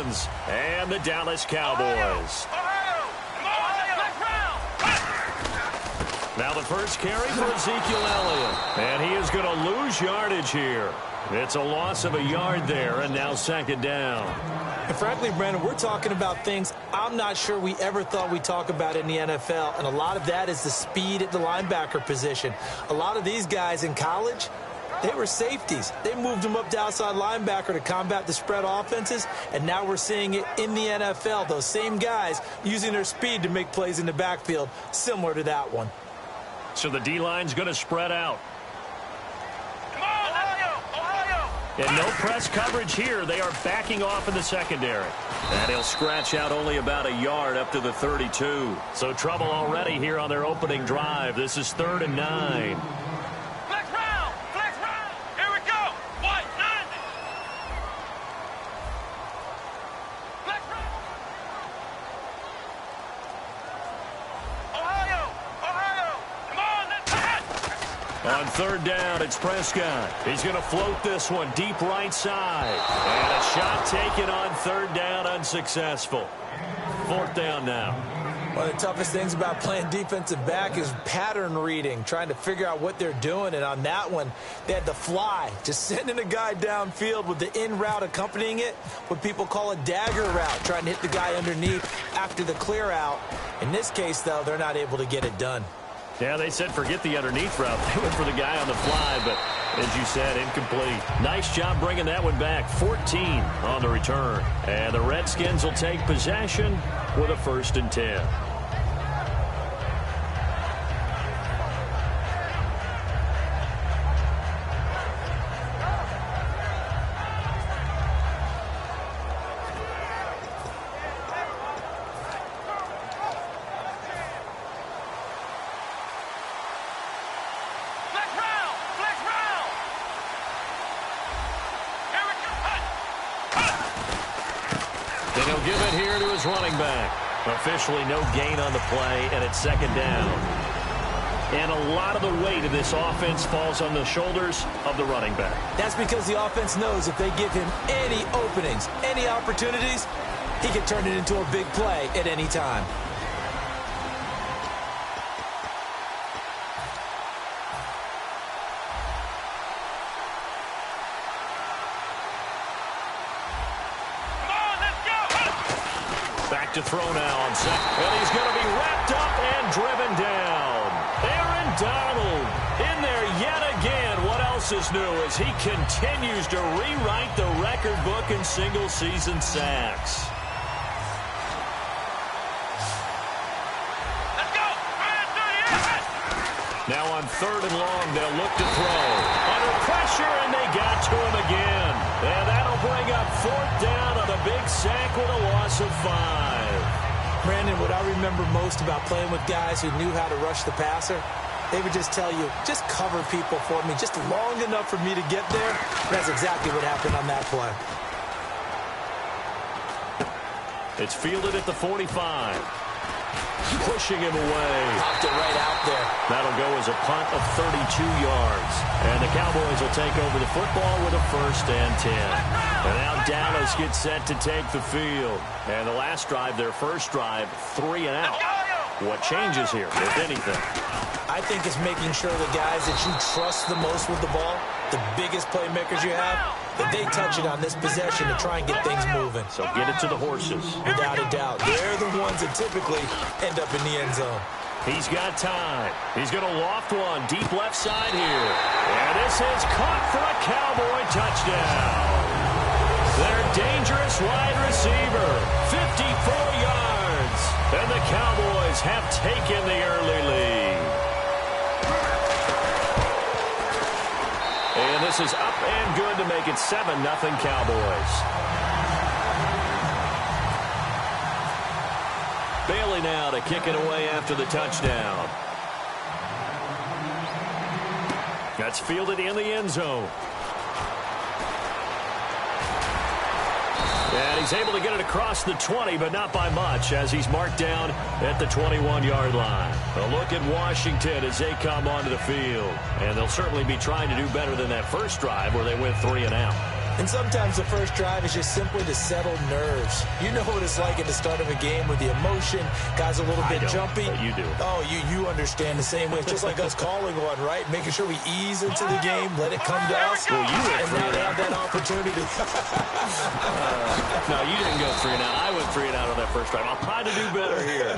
Redskins and the Dallas Cowboys. Now the first carry for Ezekiel Elliott. And he is going to lose yardage here. It's a loss of a yard there, and now second down. And frankly, Brandon, we're talking about things I'm not sure we ever thought we'd talk about in the NFL, and a lot of that is the speed at the linebacker position. A lot of these guys in college, they were safeties. They moved them up to outside linebacker to combat the spread offenses, and now we're seeing it in the NFL. Those same guys using their speed to make plays in the backfield, similar to that one. So the D-line's going to spread out. And no press coverage here. They are backing off in the secondary. And he'll scratch out only about a yard up to the 32. So trouble already here on their opening drive. This is 3rd and 9. Flex round! Here we go! What? 90! Flex round! Ohio! Come on, let's hit! On 3rd down, it's Prescott. He's going to float this one deep right side. And a shot taken on 3rd down, unsuccessful. 4th down now. One of the toughest things about playing defensive back is pattern reading, trying to figure out what they're doing. And on that one, they had the fly, just sending a guy downfield with the in route accompanying it, what people call a dagger route, trying to hit the guy underneath after the clear out. In this case, though, they're not able to get it done. Yeah, they said forget the underneath route. They went for the guy on the fly, but as you said, incomplete. Nice job bringing that one back. 14 on the return. And the Redskins will take possession with a 1st and 10. He'll give it here to his running back. Officially no gain on the play, and it's 2nd down. And a lot of the weight of this offense falls on the shoulders of the running back. That's because the offense knows if they give him any openings, any opportunities, he can turn it into a big play at any time. To throw now on 2nd. And he's going to be wrapped up and driven down. Aaron Donald in there yet again. What else is new as he continues to rewrite the record book in single-season sacks. Let's go! Now on 3rd and long, they'll look to throw. Under pressure, and they got to him again. And that'll bring up 4th down on a big sack with a loss of 5. Brandon, what I remember most about playing with guys who knew how to rush the passer, they would just tell you, just cover people for me, just long enough for me to get there. That's exactly what happened on that play. It's fielded at the 45. Pushing him away. Popped it right out there. That'll go as a punt of 32 yards. And the Cowboys will take over the football with a 1st and 10. And now Dallas gets set to take the field. And the last drive, their first drive, 3 and out. What changes here, if anything? I think it's making sure the guys that you trust the most with the ball, the biggest playmakers you have, that they touch it on this possession to try and get things moving. So get it to the horses. Without a doubt. They're the ones that typically end up in the end zone. He's got time. He's going to loft one deep left side here. And this is caught for a Cowboy touchdown. Their dangerous wide receiver, 54 yards. And the Cowboys have taken the early lead. And this is up and good to make it 7-0 Cowboys. Bailey now to kick it away after the touchdown. That's fielded in the end zone. And he's able to get it across the 20, but not by much, as he's marked down at the 21-yard line. A look at Washington as they come onto the field. And they'll certainly be trying to do better than that first drive where they went 3 and out. And sometimes the first drive is just simply to settle nerves. You know what it's like at the start of a game with the emotion. Guys a little bit jumpy. But you do. Oh, you understand the same way. It's just like us calling one, right? Making sure we ease into the game, let it come to us. Well, you went and now they have that opportunity. No, you didn't go 3 and out. I went 3 and out on that first drive. I'll try to do better here.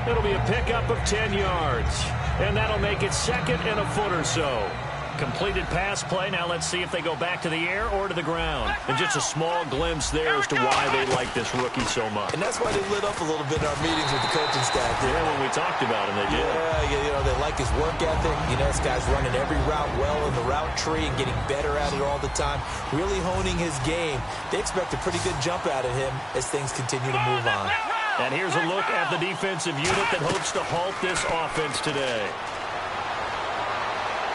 It'll be a pickup of 10 yards. And that'll make it 2nd and a foot or so. Completed pass play. Now let's see if they go back to the air or to the ground. And just a small glimpse there as to why they like this rookie so much. And that's why they lit up a little bit in our meetings with the coaching staff. Yeah, when we talked about him, they did. Yeah, you know, they like his work ethic. You know, this guy's running every route well in the route tree and getting better at it all the time. Really honing his game. They expect a pretty good jump out of him as things continue to move on. And here's a look at the defensive unit that hopes to halt this offense today.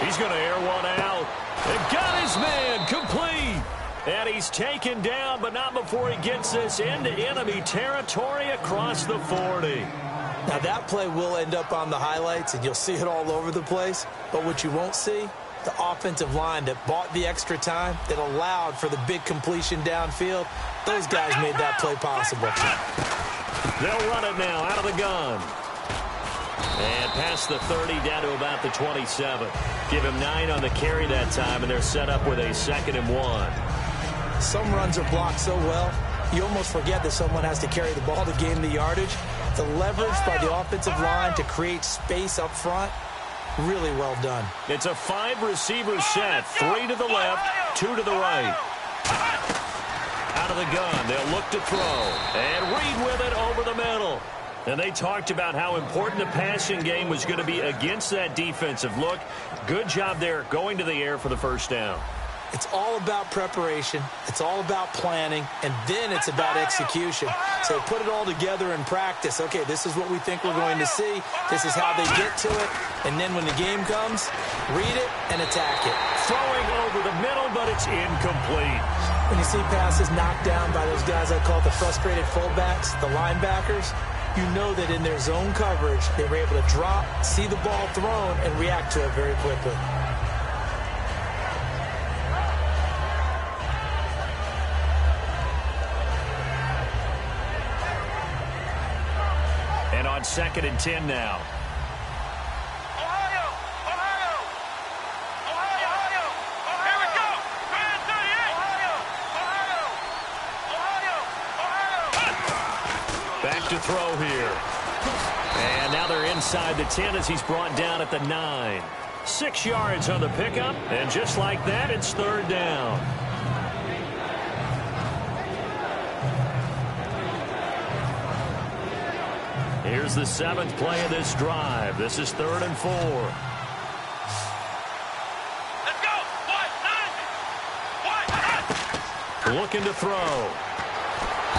He's going to air one out. And got his man complete. And he's taken down, but not before he gets this into enemy territory across the 40. Now, that play will end up on the highlights, and you'll see it all over the place. But what you won't see, the offensive line that bought the extra time, that allowed for the big completion downfield, those guys made that play possible. They'll run it now out of the gun. And past the 30 down to about the 27. Give him 9 on the carry that time, and they're set up with a 2nd and 1. Some runs are blocked so well, you almost forget that someone has to carry the ball to gain the yardage. The leverage by the offensive line to create space up front, really well done. It's a 5-receiver set. 3 to the left, 2 to the right. Out of the gun, they'll look to throw. And Reed with it over the middle. And they talked about how important the passing game was going to be against that defensive look. Good job there going to the air for the first down. It's all about preparation. It's all about planning. And then it's about execution. So put it all together in practice. Okay, this is what we think we're going to see. This is how they get to it. And then when the game comes, read it and attack it. Throwing over the middle, but it's incomplete. When you see passes knocked down by those guys I call the frustrated fullbacks, the linebackers, you know that in their zone coverage, they were able to drop, see the ball thrown, and react to it very quickly. And on 2nd and 10 now. Back to throw here. And now they're inside the 10 as he's brought down at the 9. 6 yards on the pickup, and just like that, it's 3rd down. Here's the 7th play of this drive. This is 3rd and 4. Let's go! What? Looking to throw.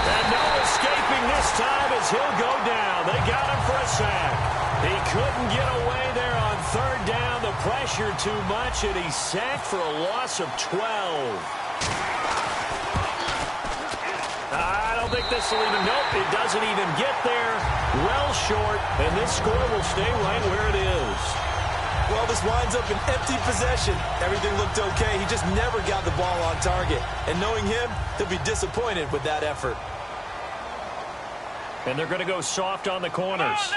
And no escaping this time as he'll go down. They got him for a sack. He couldn't get away there on 3rd down. The pressure too much, and he's sacked for a loss of 12. I don't think this will even, nope, it doesn't even get there. Well short, and this score will stay right where it is. Well, this winds up an empty possession. Everything looked okay. He just never got the ball on target. And knowing him, he'll be disappointed with that effort. And they're going to go soft on the corners.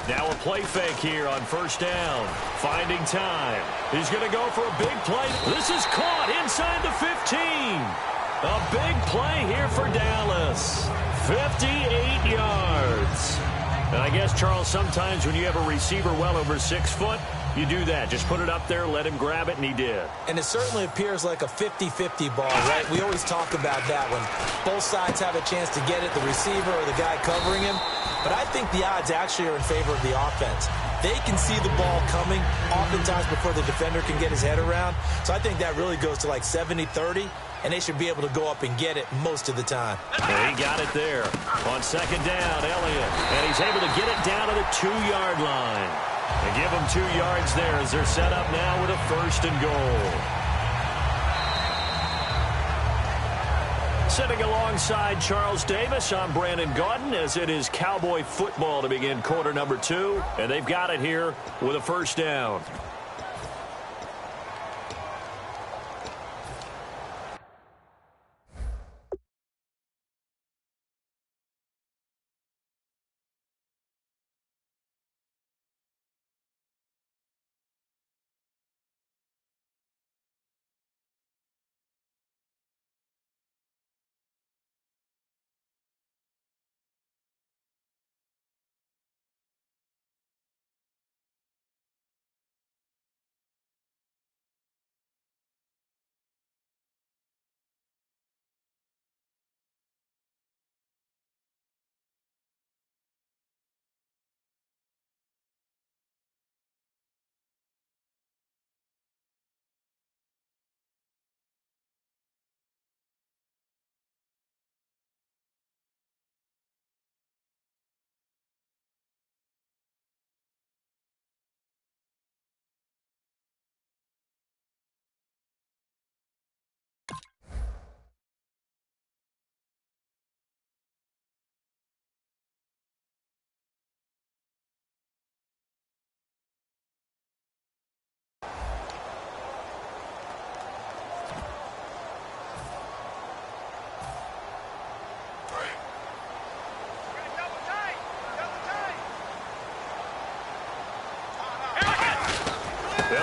Now a play fake here on 1st down. Finding time. He's going to go for a big play. This is caught inside the 15. A big play here for Dallas. 58 yards. And I guess, Charles, sometimes when you have a receiver well over 6 foot, you do that. Just put it up there, let him grab it, and he did. And it certainly appears like a 50-50 ball, right? We always talk about that when both sides have a chance to get it, the receiver or the guy covering him. But I think the odds actually are in favor of the offense. They can see the ball coming oftentimes before the defender can get his head around. So I think that really goes to like 70-30, and they should be able to go up and get it most of the time. He got it there. On 2nd down, Elliott. And he's able to get it down to the 2-yard line. And give them 2 yards there as they're set up now with a 1st and goal. Sitting alongside Charles Davis, I'm Brandon Gaudin, as it is Cowboy football to begin quarter number 2. And they've got it here with a 1st down.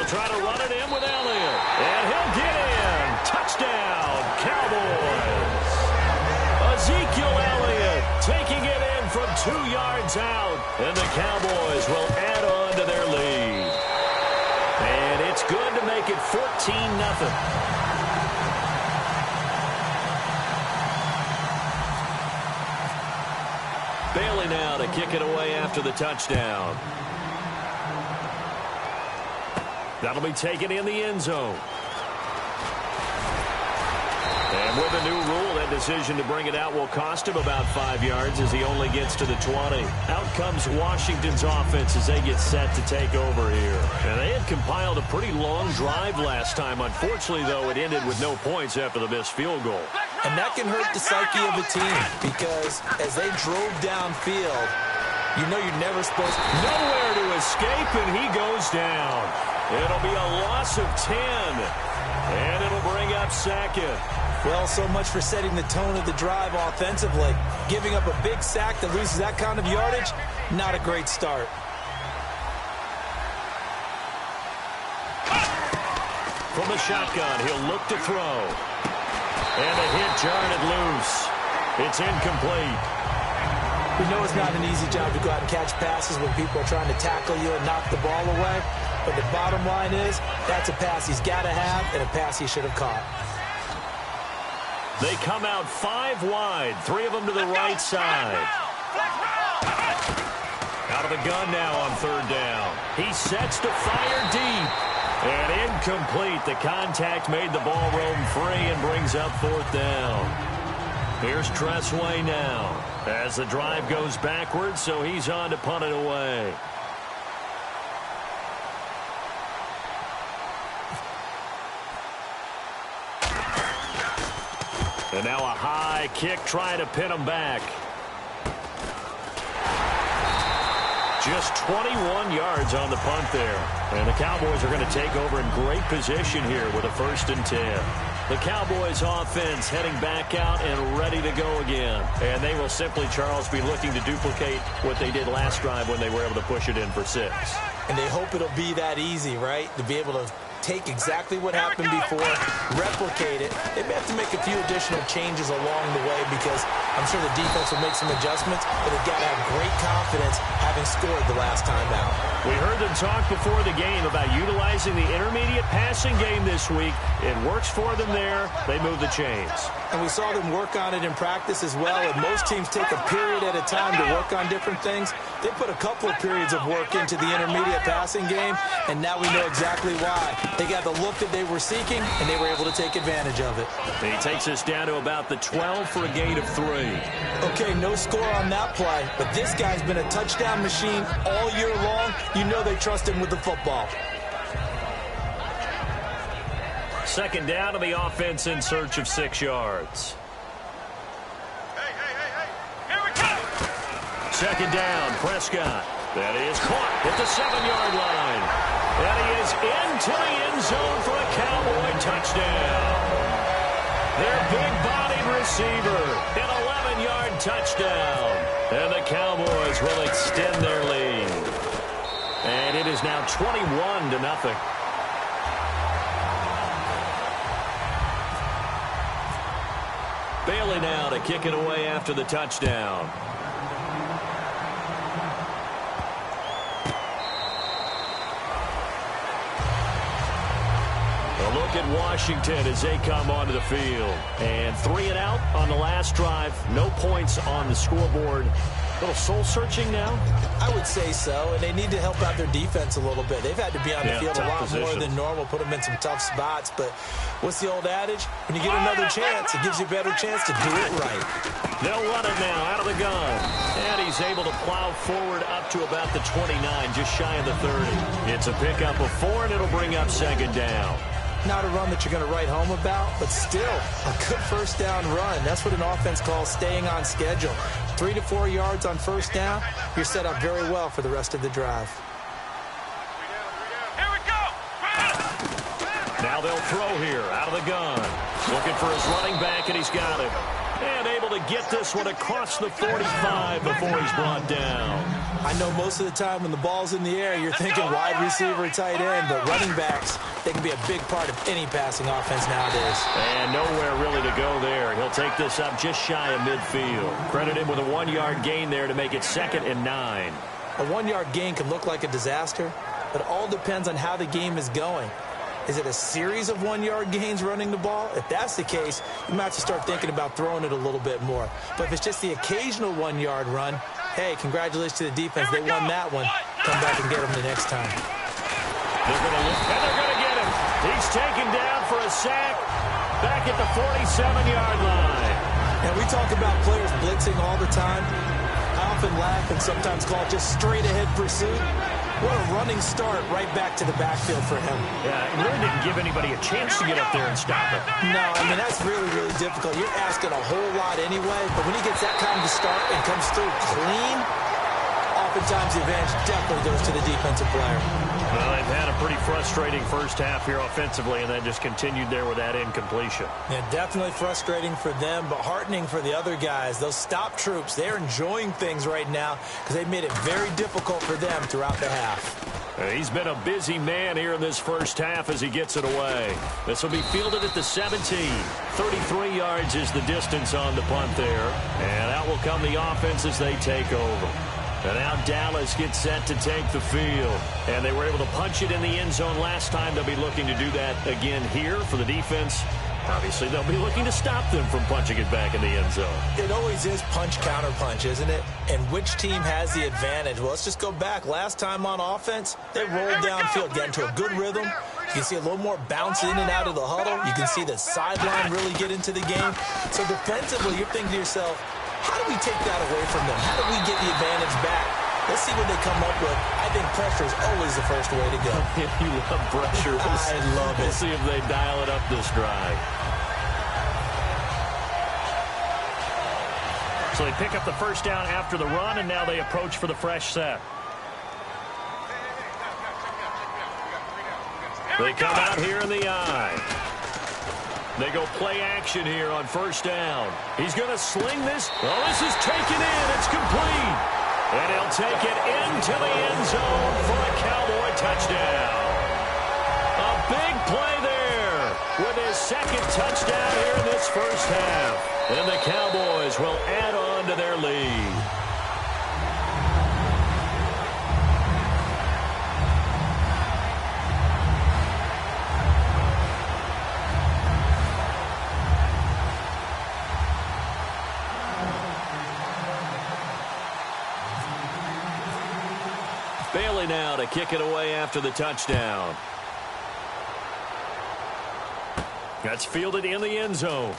They'll try to run it in with Elliott. And he'll get in. Touchdown, Cowboys. Ezekiel Elliott taking it in from 2 yards out. And the Cowboys will add on to their lead. And it's good to make it 14-0. Bailey now to kick it away after the touchdown. That'll be taken in the end zone. And with a new rule, that decision to bring it out will cost him about 5 yards as he only gets to the 20. Out comes Washington's offense as they get set to take over here. And they had compiled a pretty long drive last time. Unfortunately, though, it ended with no points after the missed field goal. And that can hurt the psyche of a team because as they drove downfield, you know you're never supposed to. Nowhere to escape, and he goes down. It'll be a loss of 10, and it'll bring up second. Well, so much for setting the tone of the drive offensively. Giving up a big sack that loses that kind of yardage, not a great start. From the shotgun, he'll look to throw. And a hit jarred loose. It's incomplete. We know it's not an easy job to go out and catch passes when people are trying to tackle you and knock the ball away. But the bottom line is, that's a pass he's got to have and a pass he should have caught. They come out 5 wide, 3 of them to the right side. Out of the gun now on 3rd down. He sets to fire deep. And incomplete. The contact made the ball roam free and brings up 4th down. Here's Tressway now as the drive goes backwards, so he's on to punt it away. And now a high kick trying to pin him back. Just 21 yards on the punt there. And the Cowboys are going to take over in great position here with a 1st and 10. The Cowboys offense heading back out and ready to go again. And they will simply, Charles, be looking to duplicate what they did last drive when they were able to push it in for 6. And they hope it'll be that easy, right? To be able to take exactly what happened before, replicate it. They may have to make a few additional changes along the way because I'm sure the defense will make some adjustments, but they've got to have great confidence having scored the last time out. We heard them talk before the game about utilizing the intermediate passing game this week. It works for them there. They move the chains. And we saw them work on it in practice as well, and most teams take a period at a time to work on different things. They put a couple of periods of work into the intermediate passing game, and now we know exactly why. They got the look that they were seeking, and they were able to take advantage of it. He takes us down to about the 12 for a gain of 3. Okay, no score on that play, but this guy's been a touchdown machine all year long. You know they trust him with the football. 2nd down to the offense in search of 6 yards. Hey. Here we go. 2nd down, Prescott. That is caught at the 7-yard line. And he is into the end zone for a Cowboy touchdown. Their big-bodied receiver, an 11-yard touchdown. And the Cowboys will extend their lead. And it is now 21-0. Bailey now to kick it away after the touchdown. A look at Washington as they come onto the field. And 3 and out on the last drive. No points on the scoreboard. A little soul-searching now? I would say so, and they need to help out their defense a little bit. They've had to be on the field a lot more than normal, put them in some tough spots. But what's the old adage? When you get another chance, it gives you a better chance to do it right. They'll run it now out of the gun. And he's able to plow forward up to about the 29, just shy of the 30. It's a pickup of 4, and it'll bring up 2nd down. Not a run that you're going to write home about, but still a good 1st down run. That's what an offense calls staying on schedule. 3 to 4 yards on 1st down, you're set up very well for the rest of the drive. Here we go. Now they'll throw here out of the gun. Looking for his running back, and he's got it. And able able to get this one across the 45 before he's brought down. I know most of the time when the ball's in the air, you're thinking wide receiver, tight end, but running backs, they can be a big part of any passing offense nowadays. And nowhere really to go there. He'll take this up just shy of midfield. Credit him with a 1-yard gain there to make it 2nd and 9. A 1-yard gain can look like a disaster, but it all depends on how the game is going. Is it a series of 1-yard gains running the ball? If that's the case, you might have to start thinking about throwing it a little bit more. But if it's just the occasional 1-yard run, hey, congratulations to the defense. They won that one. Come back and get them the next time. They're going to look, and they're going to get him. He's taken down for a sack back at the 47-yard line. And we talk about players blitzing all the time. I often laugh and sometimes call it just straight-ahead pursuit. What a running start right back to the backfield for him. Yeah, it really didn't give anybody a chance to get up there and stop it. No, I mean, that's really, really difficult. You're asking a whole lot anyway, but when he gets that kind of a start and comes through clean, oftentimes the advantage definitely goes to the defensive player. Well, they've had a pretty frustrating first half here offensively, and then just continued there with that incompletion. Yeah, definitely frustrating for them, but heartening for the other guys. Those stop troops, they're enjoying things right now because they've made it very difficult for them throughout the half. He's been a busy man here in this first half as he gets it away. This will be fielded at the 17. 33 yards is the distance on the punt there. And out will come the offense as they take over. And now Dallas gets set to take the field. And they were able to punch it in the end zone last time. They'll be looking to do that again here for the defense. Obviously, they'll be looking to stop them from punching it back in the end zone. It always is punch-counter-punch, isn't it? And which team has the advantage? Well, let's just go back. Last time on offense, they rolled downfield, got into a good rhythm. You can see a little more bounce in and out of the huddle. You can see the sideline really get into the game. So defensively, you're thinking to yourself, how do we take that away from them? How do we get the advantage back? Let's see what they come up with. I think pressure is always the first way to go. You love pressure. I love it. We'll see if they dial it up this drive. So they pick up the first down after the run, and now they approach for the fresh set. They come out here in the eye. They go play action here on first down. He's going to sling this. Oh, this is taken in. It's complete. And he'll take it into the end zone for a Cowboy touchdown. A big play there with his second touchdown here in this first half. And the Cowboys will add on to their lead. Bailey now to kick it away after the touchdown. That's fielded in the end zone.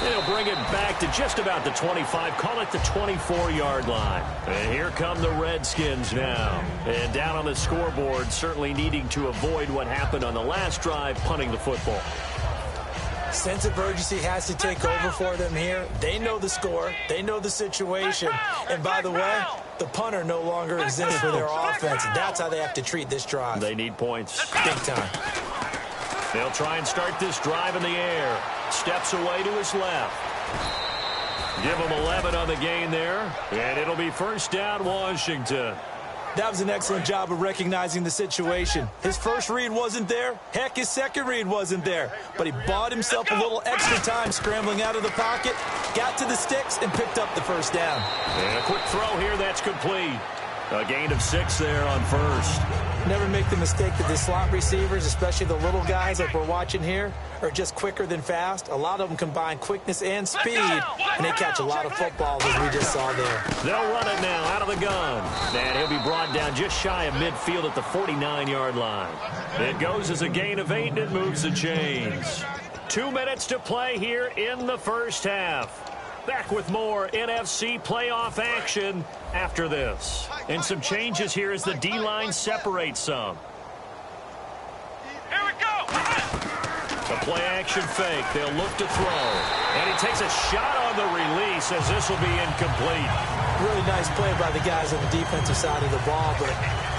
They'll bring it back to just about the 25, call it the 24-yard line. And here come the Redskins now. And down on the scoreboard, certainly needing to avoid what happened on the last drive, punting the football. Sense of urgency has to take over for them here. They know the score. They know the situation. And by the way, the punter no longer exists for their offense. That's how they have to treat this drive. They need points. Big time. They'll try and start this drive in the air. Steps away to his left. Give him 11 on the gain there. And it'll be first down, Washington. That was an excellent job of recognizing the situation. His first read wasn't there. Heck, his second read wasn't there. But he bought himself a little extra time scrambling out of the pocket, got to the sticks, and picked up the first down. And a quick throw here, that's complete. A gain of 6 there on first. Never make the mistake that the slot receivers, especially the little guys like we're watching here, are just quicker than fast. A lot of them combine quickness and speed, and they catch a lot of footballs as we just saw there. They'll run it now out of the gun. And he'll be brought down just shy of midfield at the 49-yard line. It goes as a gain of 8, and it moves the chains. 2 minutes to play here in the first half. Back with more NFC playoff action after this. And some changes here as the D-line separates some. Here we go. The play-action fake. They'll look to throw. And he takes a shot on the release as this will be incomplete. Really nice play by the guys on the defensive side of the ball, but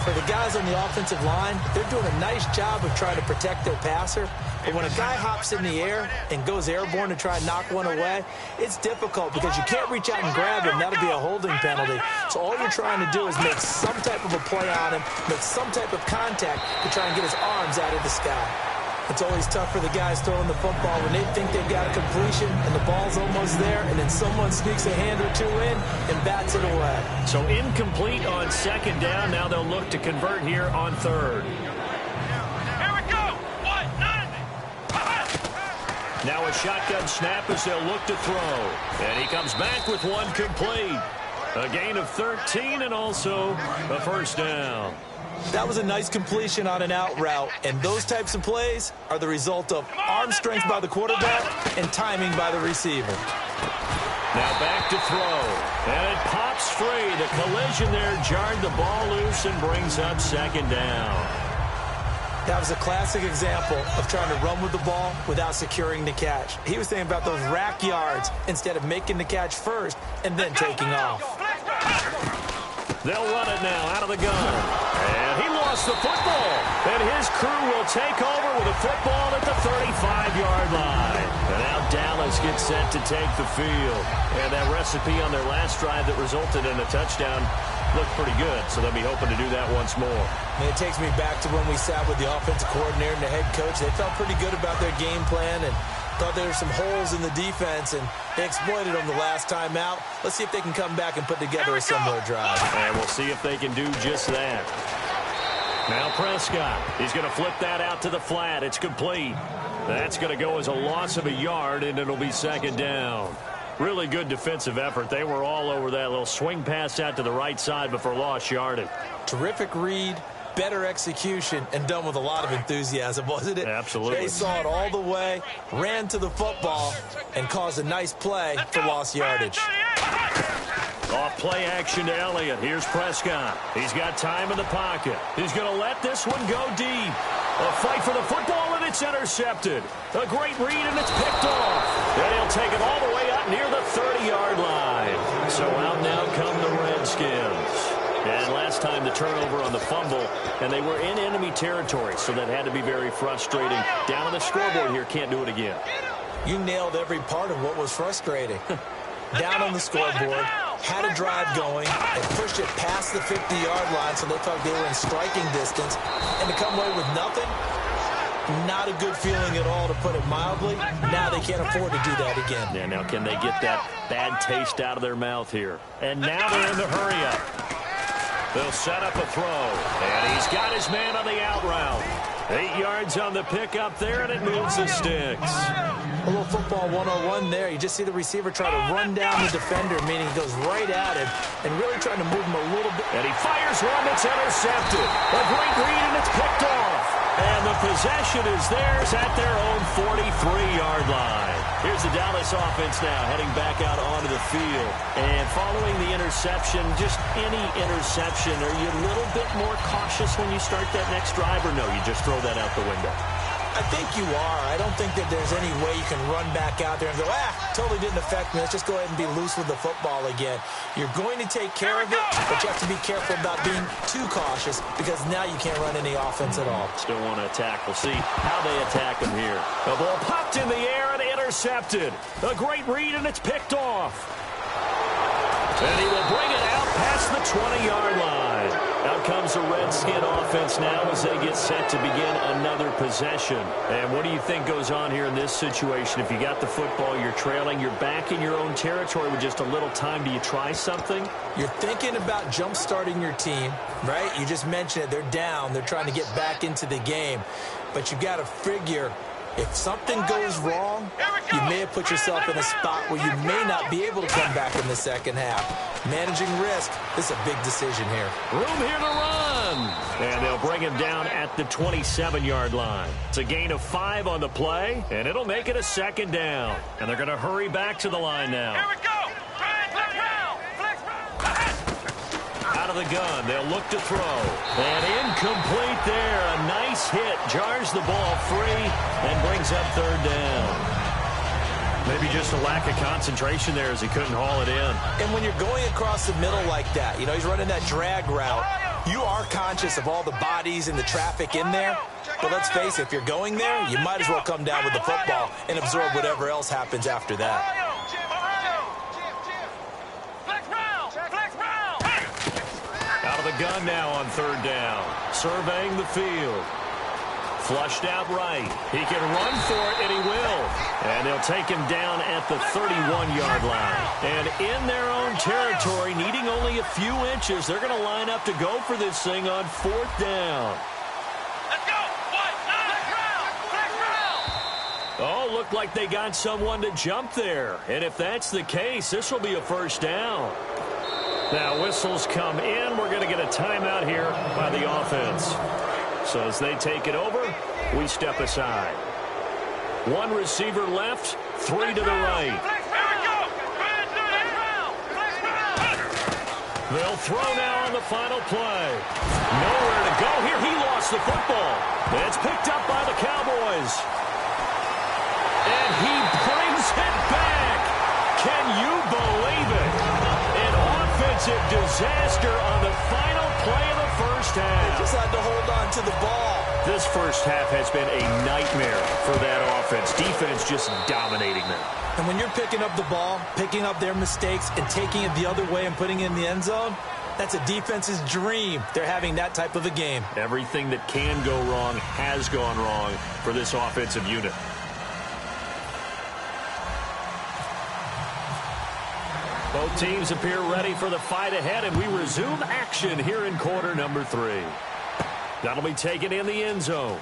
For the guys on the offensive line, they're doing a nice job of trying to protect their passer. But when a guy hops in the air and goes airborne to try and knock one away, it's difficult because you can't reach out and grab him. That'll be a holding penalty. So all you're trying to do is make some type of a play on him, make some type of contact to try and get his arms out of the sky. It's always tough for the guys throwing the football when they think they've got a completion and the ball's almost there, and then someone sneaks a hand or two in and bats it away. So incomplete on second down. Now they'll look to convert here on third. Here we go. 1-9. Now a shotgun snap as they'll look to throw. And he comes back with one complete. A gain of 13 and also a first down. That was a nice completion on an out route, and those types of plays are the result of arm strength by the quarterback and timing by the receiver. Now back to throw, and it pops free. The collision there jarred the ball loose and brings up second down. That was a classic example of trying to run with the ball without securing the catch. He was thinking about those rack yards instead of making the catch first and then taking off. They'll run it now out of the gun. And he lost the football. And his crew will take over with a football at the 35-yard line. And now Dallas gets set to take the field. And that recipe on their last drive that resulted in a touchdown looked pretty good. So they'll be hoping to do that once more. And it takes me back to when we sat with the offensive coordinator and the head coach. They felt pretty good about their game plan and thought there were some holes in the defense, and they exploited them the last time out. Let's see if they can come back and put together a similar drive. And we'll see if they can do just that. Now Prescott, he's going to flip that out to the flat. It's complete. That's going to go as a loss of a yard, and it'll be second down. Really good defensive effort. They were all over that little swing pass out to the right side before lost yardage. Terrific read, better execution, and done with a lot of enthusiasm, wasn't it? Absolutely. They saw it all the way, ran to the football, and caused a nice play for lost yardage. Off play action to Elliott. Here's Prescott. He's got time in the pocket. He's going to let this one go deep. A fight for the football, and it's intercepted. A great read, and it's picked off. And he'll take it all the way up near the 30-yard line. So out now come the Redskins. And last time the turnover on the fumble, and they were in enemy territory, so that had to be very frustrating. Down on the scoreboard here, can't do it again. You nailed every part of what was frustrating. Down on the scoreboard, had a drive going, and pushed it past the 50-yard line, so they thought they were in striking distance. And to come away with nothing, not a good feeling at all, to put it mildly. Now they can't afford to do that again. Yeah, now can they get that bad taste out of their mouth here? And now they're in the hurry-up. They'll set up a throw, and he's got his man on the out route. 8 yards on the pickup there, and it moves the sticks. A little football 101 there. You just see the receiver try to run down the defender, meaning he goes right at him and really trying to move him a little bit. And he fires one that's intercepted. A great read, and it's picked off. And the possession is theirs at their own 43-yard line. Here's the Dallas offense now heading back out onto the field. And following the interception, just any interception, are you a little bit more cautious when you start that next drive, or no, you just throw that out the window? I think you are. I don't think that there's any way you can run back out there and go, totally didn't affect me. Let's just go ahead and be loose with the football again. You're going to take care of it, but you have to be careful about being too cautious because now you can't run any offense at all. Still want to attack. We'll see how they attack him here. The ball popped in the air and intercepted. A great read, and it's picked off. And he will bring it out past the 20-yard line. Out comes the Redskin offense now as they get set to begin another possession. And what do you think goes on here in this situation? If you got the football, you're trailing, you're back in your own territory with just a little time. Do you try something? You're thinking about jump-starting your team, right? You just mentioned it. They're down. They're trying to get back into the game. But you got to figure, if something goes wrong, you may have put yourself in a spot where you may not be able to come back in the second half. Managing risk, this is a big decision here. Room here to run. And they'll bring him down at the 27-yard line. It's a gain of 5 on the play, and it'll make it a second down. And they're going to hurry back to the line now. Here we go. Flex round. Out of the gun, they'll look to throw. And incomplete there. A nice hit. Jars the ball free and brings up third down. Maybe just a lack of concentration there as he couldn't haul it in. And when you're going across the middle like that, you know, he's running that drag route, You are conscious of all the bodies and the traffic in there, but let's face it, if you're going there, you might as well come down with the football and absorb whatever else happens after that. Out of the gun now on third down. Surveying the field. Flushed out right. He can run for it, and he will. And they'll take him down at the 31-yard line. And in their own territory, needing only a few inches, they're going to line up to go for this thing on fourth down. Let's go. Oh, looked like they got someone to jump there. And if that's the case, this will be a first down. Now, whistles come in. We're going to get a timeout here by the offense. So as they take it over, we step aside. One receiver left, three to the right. They'll throw now on the final play. Nowhere to go here. He lost the football. It's picked up by the Cowboys. And he brings it back. Can you believe it? An offensive disaster on the final play of the first half. They just had to hold on to the ball. This first half has been a nightmare for that offense. Defense just dominating them. And when you're picking up the ball, picking up their mistakes, and taking it the other way and putting it in the end zone, that's a defense's dream. They're having that type of a game. Everything that can go wrong has gone wrong for this offensive unit. Both teams appear ready for the fight ahead, and we resume action here in quarter number 3. That'll be taken in the end zone.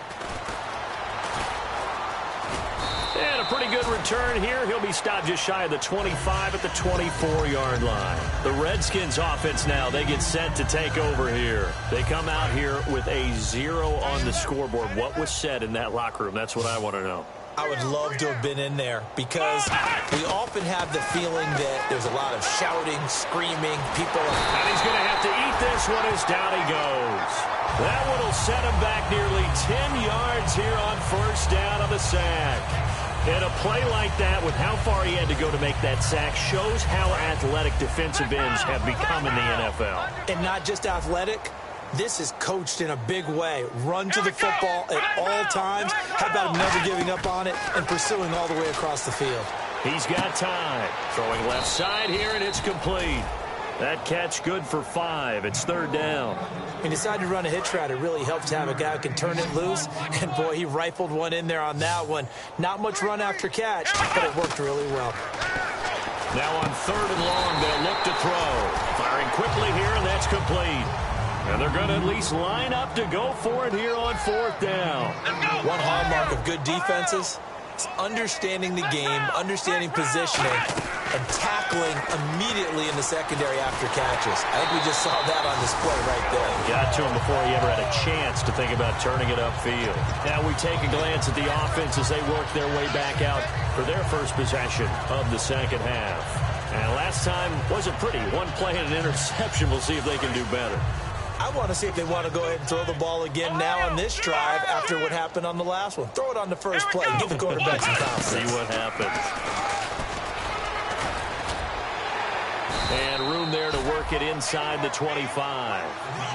And a pretty good return here. He'll be stopped just shy of the 25 at the 24-yard line. The Redskins offense now, they get set to take over here. They come out here with a 0 on the scoreboard. What was said in that locker room? That's what I want to know. I would love to have been in there because we often have the feeling that there's a lot of shouting, screaming, people. And he's going to have to eat this one as down he goes. That one will set him back nearly 10 yards here on first down on the sack. And a play like that, with how far he had to go to make that sack, shows how athletic defensive ends have become in the NFL. And not just athletic. This is coached in a big way. Run to the football at all times. How about never giving up on it and pursuing all the way across the field? He's got time. Throwing left side here, and it's complete. That catch good for 5. It's third down. He decided to run a hitch route. It really helps to have a guy who can turn it loose. And, boy, he rifled one in there on that one. Not much run after catch, but it worked really well. Now on third and long, they'll look to throw. Firing quickly here, and that's complete. And they're going to at least line up to go for it here on fourth down. One hallmark of good defenses is understanding the game, understanding positioning, and tackling immediately in the secondary after catches. I think we just saw that on display right there. Got to him before he ever had a chance to think about turning it upfield. Now we take a glance at the offense as they work their way back out for their first possession of the second half. And last time wasn't pretty. One play and an interception. We'll see if they can do better. I want to see if they want to go ahead and throw the ball again now on this drive after what happened on the last one. Throw it on the first play. Give the quarterback some confidence. See what happens. And room there to work it inside the 25.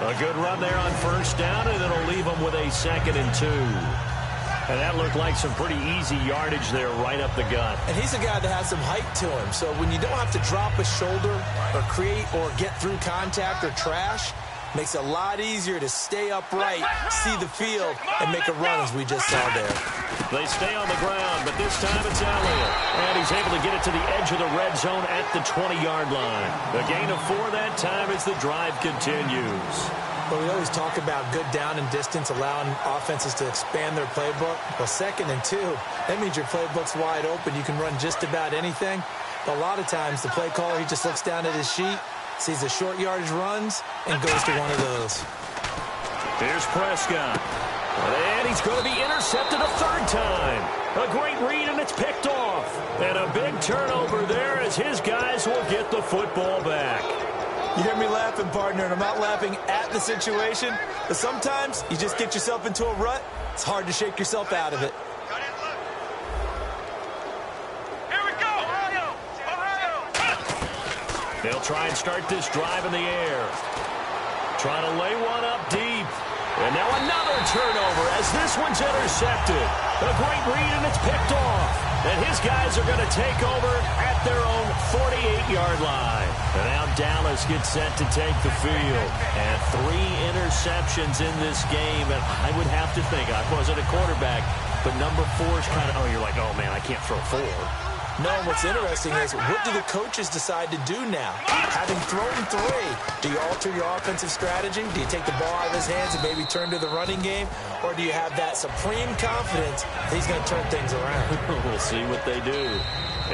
A good run there on first down, and it'll leave them with a 2nd and 2. And that looked like some pretty easy yardage there right up the gut. And he's a guy that has some height to him. So when you don't have to drop a shoulder or create or get through contact or trash, makes it a lot easier to stay upright, see the field, and make a run as we just saw there. They stay on the ground, but this time it's Elliott. And he's able to get it to the edge of the red zone at the 20-yard line. A gain of 4 that time as the drive continues. Well, we always talk about good down and distance, allowing offenses to expand their playbook. Well, 2nd and 2, that means your playbook's wide open. You can run just about anything. But a lot of times, the play caller, he just looks down at his sheet, sees the short yardage runs, and goes to one of those. Here's Prescott. And he's going to be intercepted a 3rd time. A great read, and it's picked off. And a big turnover there as his guys will get the football back. You hear me laughing, partner, and I'm not laughing at the situation, but sometimes you just get yourself into a rut. It's hard to shake yourself out of it. They'll try and start this drive in the air. trying to lay one up deep. And now another turnover as this one's intercepted. A great read, and it's picked off. And his guys are going to take over at their own 48-yard line. And now Dallas gets set to take the field. And 3 interceptions in this game. And I would have to think, I wasn't a quarterback, but number 4 is kind of, you're like, oh, man, I can't throw 4. No, what's interesting is, what do the coaches decide to do now? Having thrown 3, do you alter your offensive strategy? Do you take the ball out of his hands and maybe turn to the running game? Or do you have that supreme confidence that he's going to turn things around? We'll see what they do.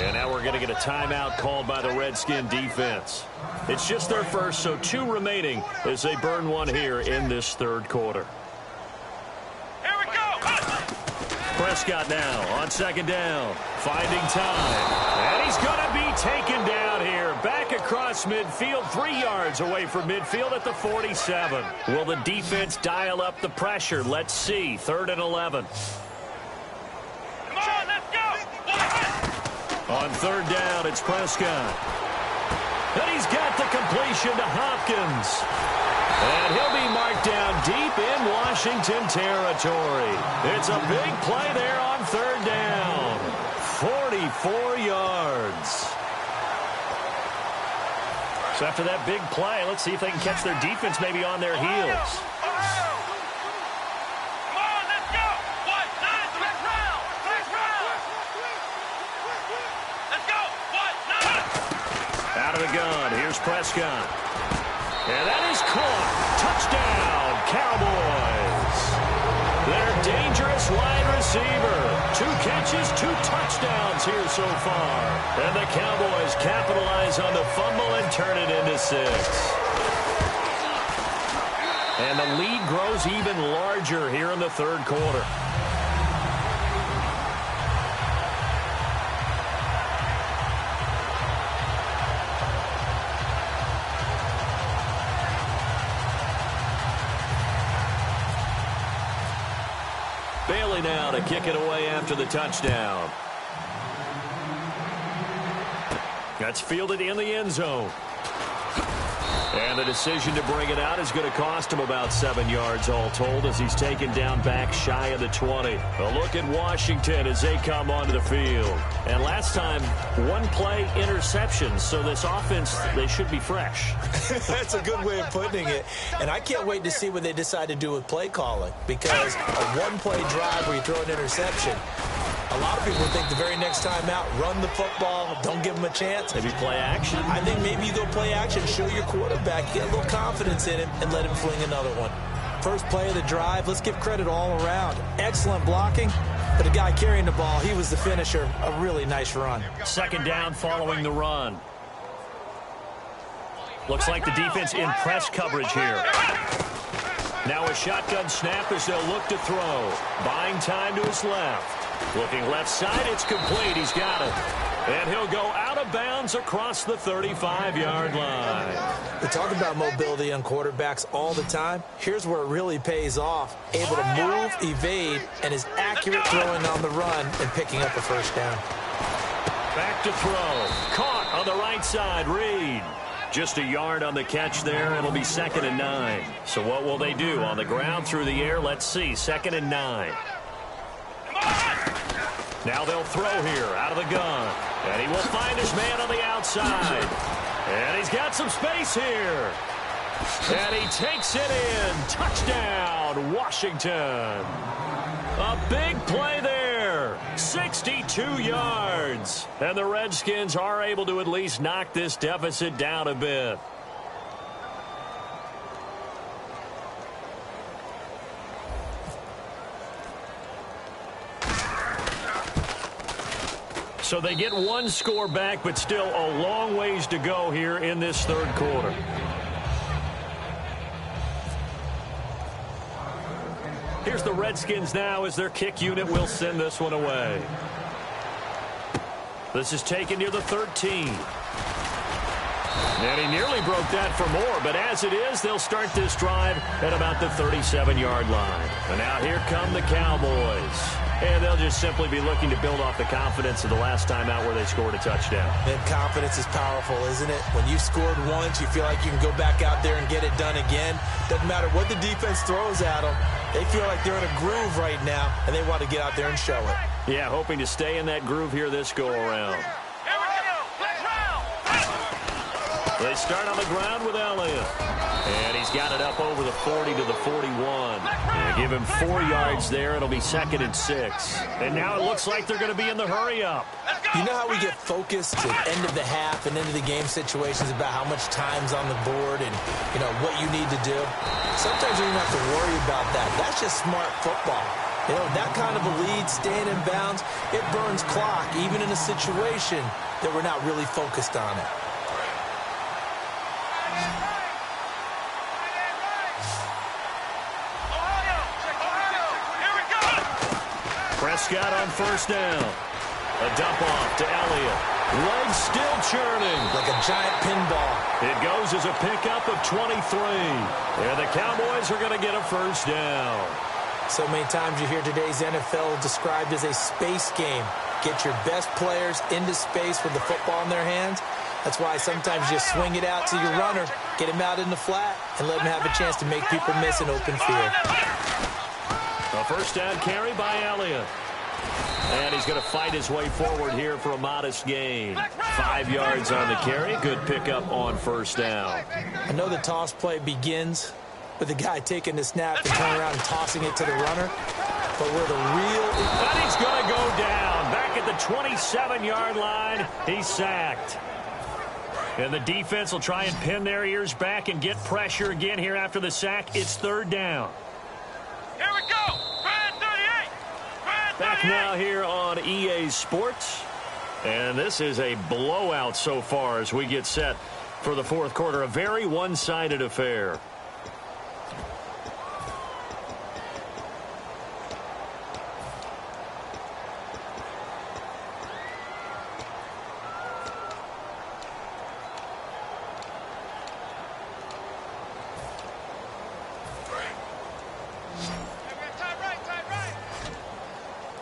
And now we're going to get a timeout called by the Redskin defense. It's just their first, so 2 remaining as they burn one here in this third quarter. Here we go. Prescott now on second down, finding time. And he's going to be taken down here. Back across midfield, 3 yards away from midfield at the 47. Will the defense dial up the pressure? Let's see. 3rd and 11. Come on, let's go. On 3rd down, it's Prescott. And he's got the completion to Hopkins. And he'll be marked down deep in Washington territory. It's a big play there on 3rd down. 44 yards. So after that big play, let's see if they can catch their defense maybe on their heels. Come on, let's go. What? Nice. Flex round. Flex round. Let's go. What? Nice. Out of the gun, here's Prescott. And that is caught. Touchdown, Cowboys. Their dangerous wide receiver. 2 catches, 2 touchdowns here so far. And the Cowboys capitalize on the fumble and turn it into 6. And the lead grows even larger here in the 3rd quarter. Bailey now to kick it away after the touchdown. That's fielded in the end zone. And the decision to bring it out is going to cost him about 7 yards all told as he's taken down back shy of the 20. A look at Washington as they come onto the field. And last time, 1 play interception, so this offense, they should be fresh. That's a good way of putting it. And I can't wait to see what they decide to do with play calling, because a 1-play drive where you throw an interception, a lot of people think the very next time out, run the football, don't give them a chance. Maybe play action? I think maybe you go play action, show your quarterback, get a little confidence in him, and let him fling another one. First play of the drive, let's give credit all around. Excellent blocking, but the guy carrying the ball, he was the finisher. A really nice run. 2nd down following the run. Looks like the defense in press coverage here. Now a shotgun snap as they'll look to throw. Buying time to his left. Looking left side, it's complete. He's got it. And he'll go out of bounds across the 35-yard line. We talk about mobility on quarterbacks all the time. Here's where it really pays off. Able to move, evade, and is accurate throwing on the run and picking up a 1st down. Back to throw. Caught on the right side. Reed. Just a yard on the catch there. It'll be 2nd and 9. So what will they do? On the ground, through the air? Let's see. 2nd and 9. Now they'll throw here out of the gun. And he will find his man on the outside. And he's got some space here. And he takes it in. Touchdown, Washington. A big play there. 62 yards. And the Redskins are able to at least knock this deficit down a bit. So they get 1 score back, but still a long ways to go here in this 3rd quarter. Here's the Redskins now as their kick unit will send this one away. This is taken near the 13. And he nearly broke that for more, but as it is, they'll start this drive at about the 37-yard line. And now here come the Cowboys. And they'll just simply be looking to build off the confidence of the last time out where they scored a touchdown. And confidence is powerful, isn't it? When you scored once, you feel like you can go back out there and get it done again. Doesn't matter what the defense throws at them. They feel like they're in a groove right now, and they want to get out there and show it. Yeah, hoping to stay in that groove here this go-around. They start on the ground with Elliott. And he's got it up over the 40 to the 41. They give him 4 yards there. It'll be 2nd and 6. And now it looks like they're going to be in the hurry-up. You know how we get focused at end of the half and end of the game situations about how much time's on the board and, you know, what you need to do? Sometimes you don't have to worry about that. That's just smart football. You know, that kind of a lead, staying in bounds, it burns clock, even in a situation that we're not really focused on it. Prescott on first down. A dump off to Elliott. Legs still churning. Like a giant pinball. It goes as a pickup of 23. And the Cowboys are going to get a first down. So many times you hear today's NFL described as a space game. Get your best players into space with the football in their hands. That's why sometimes you swing it out to your runner, get him out in the flat, and let him have a chance to make people miss an open field. A first down carry by Elliott. And he's going to fight his way forward here for a modest gain. 5 yards on the carry. Good pickup on first down. I know the toss play begins with the guy taking the snap and turning around and tossing it to the runner. But where the real... And he's going to go down. Back at the 27-yard line. He's sacked. And the defense will try and pin their ears back and get pressure again here after the sack. It's 3rd down. Here we go. Brand 38. Brand 38. Back now here on EA Sports. And this is a blowout so far as we get set for the 4th quarter. A very one-sided affair.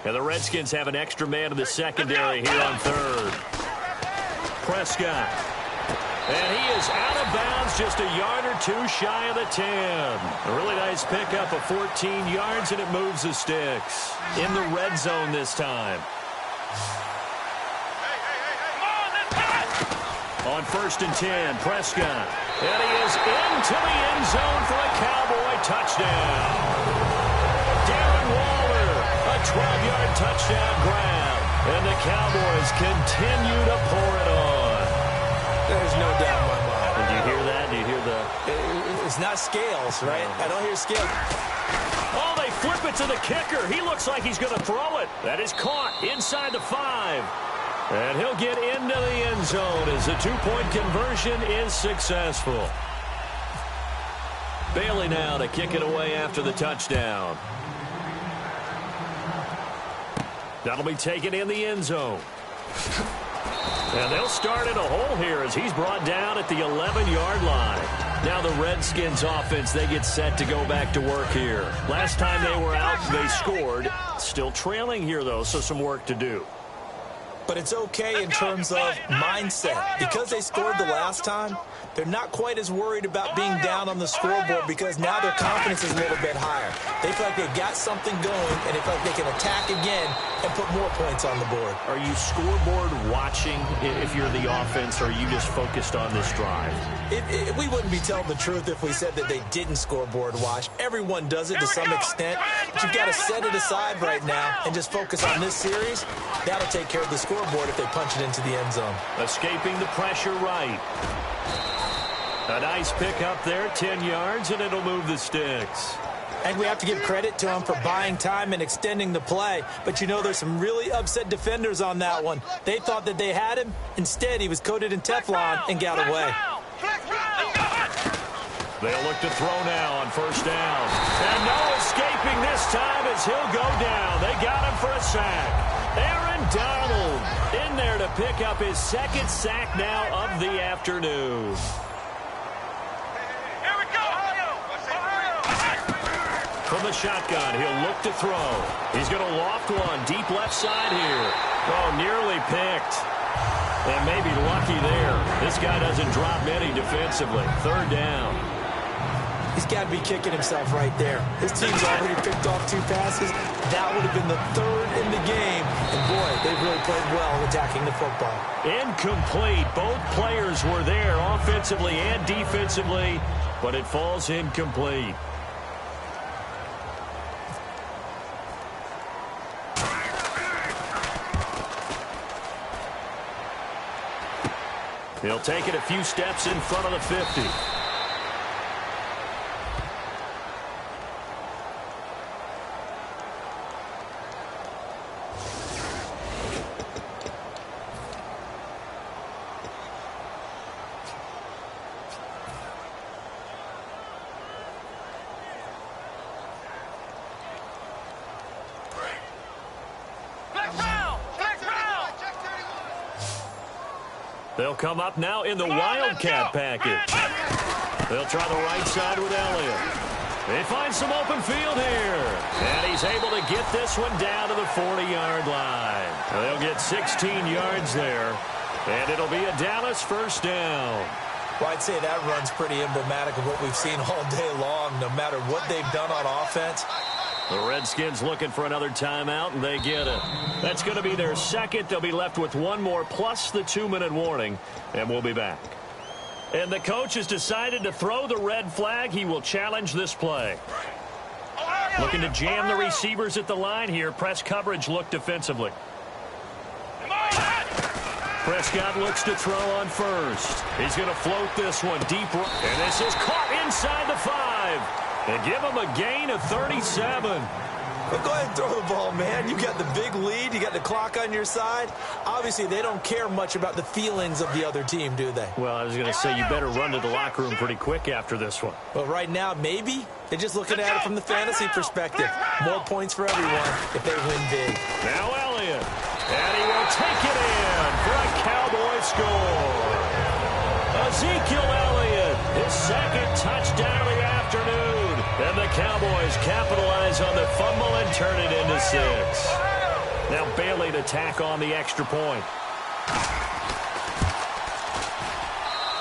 And the Redskins have an extra man in the secondary here on 3rd. Prescott. And he is out of bounds, just a yard or 2 shy of the 10. A really nice pickup of 14 yards, and it moves the sticks. In the red zone this time. On 1st and 10, Prescott. And he is into the end zone for a Cowboy touchdown. 12-yard touchdown grab. And the Cowboys continue to pour it on. There's no doubt in my mind. And do you hear that? Do you hear the... It's not scales, right? I don't hear scales. Oh, they flip it to the kicker. He looks like he's going to throw it. That is caught inside the 5. And he'll get into the end zone as the 2-point conversion is successful. Bailey now to kick it away after the touchdown. That'll be taken in the end zone. And they'll start in a hole here as he's brought down at the 11-yard line. Now the Redskins offense, they get set to go back to work here. Last time they were out, they scored. Still trailing here, though, so some work to do. But it's okay in terms of mindset. Because they scored the last time, they're not quite as worried about being down on the scoreboard because now their confidence is a little bit higher. They feel like they've got something going, and they feel like they can attack again and put more points on the board. Are you scoreboard watching if you're the offense, or are you just focused on this drive? We wouldn't be telling the truth if we said that they didn't scoreboard watch. Everyone does it to some extent. But you've got to set it aside right now and just focus on this series. That'll take care of the scoreboard if they punch it into the end zone. Escaping the pressure right. A nice pick up there, 10 yards, and it'll move the sticks. And we have to give credit to him for buying time and extending the play. But, you know, there's some really upset defenders on that one. They thought that they had him. Instead, he was coated in Teflon and got away. They'll look to throw now on first down. And no escaping this time as he'll go down. They got him for a sack. Aaron Donald in there to pick up his second sack now of the afternoon. Here we go. From the shotgun, he'll look to throw. He's going to loft one deep left side here. Oh, nearly picked. And maybe lucky there. This guy doesn't drop many defensively. Third down. He's got to be kicking himself right there. His team's already picked off 2 passes. That would have been the 3rd in the game. And, boy, they've really played well attacking the football. Incomplete. Both players were there offensively and defensively, but it falls incomplete. He'll take it a few steps in front of the 50. They'll come up now in the Wildcat package. They'll try the right side with Elliott. They find some open field here. And he's able to get this one down to the 40-yard line. They'll get 16 yards there. And it'll be a Dallas first down. Well, I'd say that run's pretty emblematic of what we've seen all day long, no matter what they've done on offense. The Redskins looking for another timeout, and they get it. That's going to be their second. They'll be left with one more, plus the 2-minute warning, and we'll be back. And the coach has decided to throw the red flag. He will challenge this play. Looking to jam the receivers at the line here. Press coverage look defensively. Prescott looks to throw on first. He's going to float this one deep. And this is caught inside the 5. And give him a gain of 37. Well, go ahead and throw the ball, man. You got the big lead. You got the clock on your side. Obviously, they don't care much about the feelings of the other team, do they? Well, I was going to say you better run to the locker room pretty quick after this one. But right now, maybe they're just looking at it from the fantasy perspective. More points for everyone if they win big. Now Elliott. And he will take it in for a Cowboy score. Ezekiel Elliott, his second touchdown of the afternoon. And the Cowboys capitalize on the fumble and turn it into 6. Now Bailey to tack on the extra point.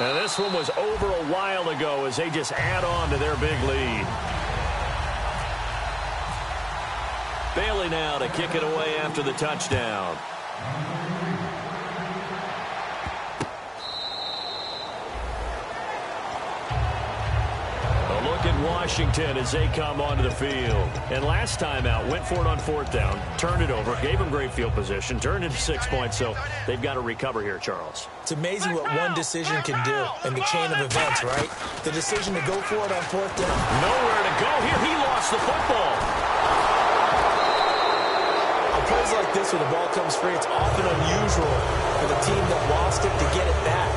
Now this one was over a while ago as they just add on to their big lead. Bailey now to kick it away after the touchdown. A look at Washington as they come onto the field. And last time out, went for it on 4th down, turned it over, gave them great field position, turned into 6 points, so they've got to recover here, Charles. It's amazing what one decision can do in the chain of events, right? The decision to go for it on 4th down. Nowhere to go here. He lost the football. On plays like this where the ball comes free, it's often unusual for the team that lost it to get it back.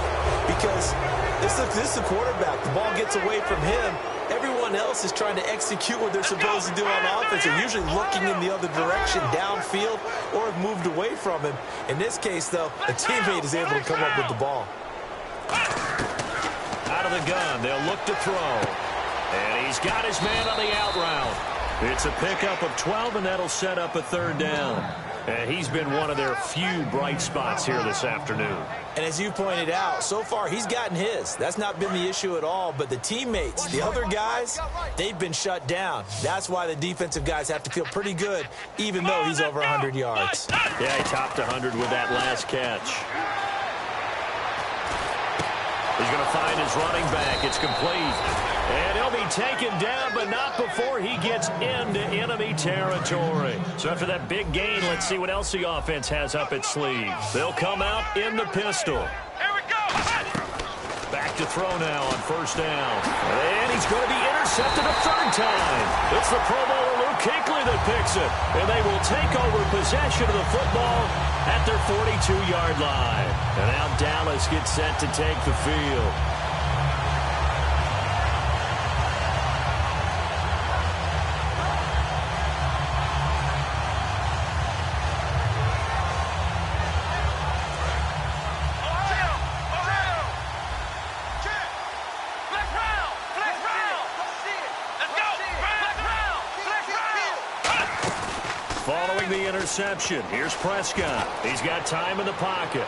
Because this is the quarterback. The ball gets away from him. Everyone else is trying to execute what they're supposed to do on offense. They're usually looking in the other direction, downfield, or have moved away from him. In this case, though, a teammate is able to come up with the ball. Out of the gun, they'll look to throw. And he's got his man on the out route. It's a pickup of 12, and that'll set up a 3rd down. And he's been one of their few bright spots here this afternoon. And as you pointed out, so far he's gotten his. That's not been the issue at all. But the teammates, the other guys, they've been shut down. That's why the defensive guys have to feel pretty good, even though he's over 100 yards. Yeah, he topped 100 with that last catch. He's going to find his running back. It's complete. And he'll be taken down, but not before he gets into enemy territory. So after that big gain, let's see what else the offense has up its sleeve. They'll come out in the pistol. Here we go. Back to throw now on 1st down. And he's going to be intercepted a 3rd time. It's the Pro Bowler Luke Kuechly that picks it. And they will take over possession of the football at their 42-yard line. And now Dallas gets set to take the field. interception. Here's Prescott. He's got time in the pocket.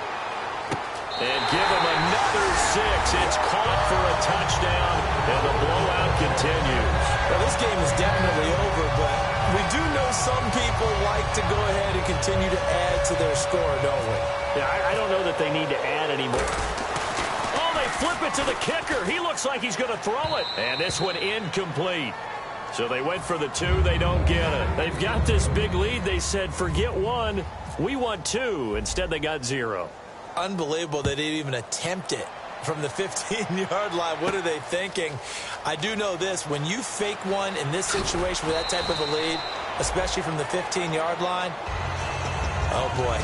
And give him another 6. It's caught for a touchdown, and the blowout continues. Well, this game is definitely over, but we do know some people like to go ahead and continue to add to their score, don't we? Yeah, I don't know that they need to add anymore. Oh, they flip it to the kicker. He looks like he's going to throw it. And this one incomplete. So they went for the 2. They don't get it. They've got this big lead. They said, forget 1. We want 2. Instead, they got 0. Unbelievable they didn't even attempt it from the 15-yard line. What are they thinking? I do know this. When you fake one in this situation with that type of a lead, especially from the 15-yard line, oh, boy.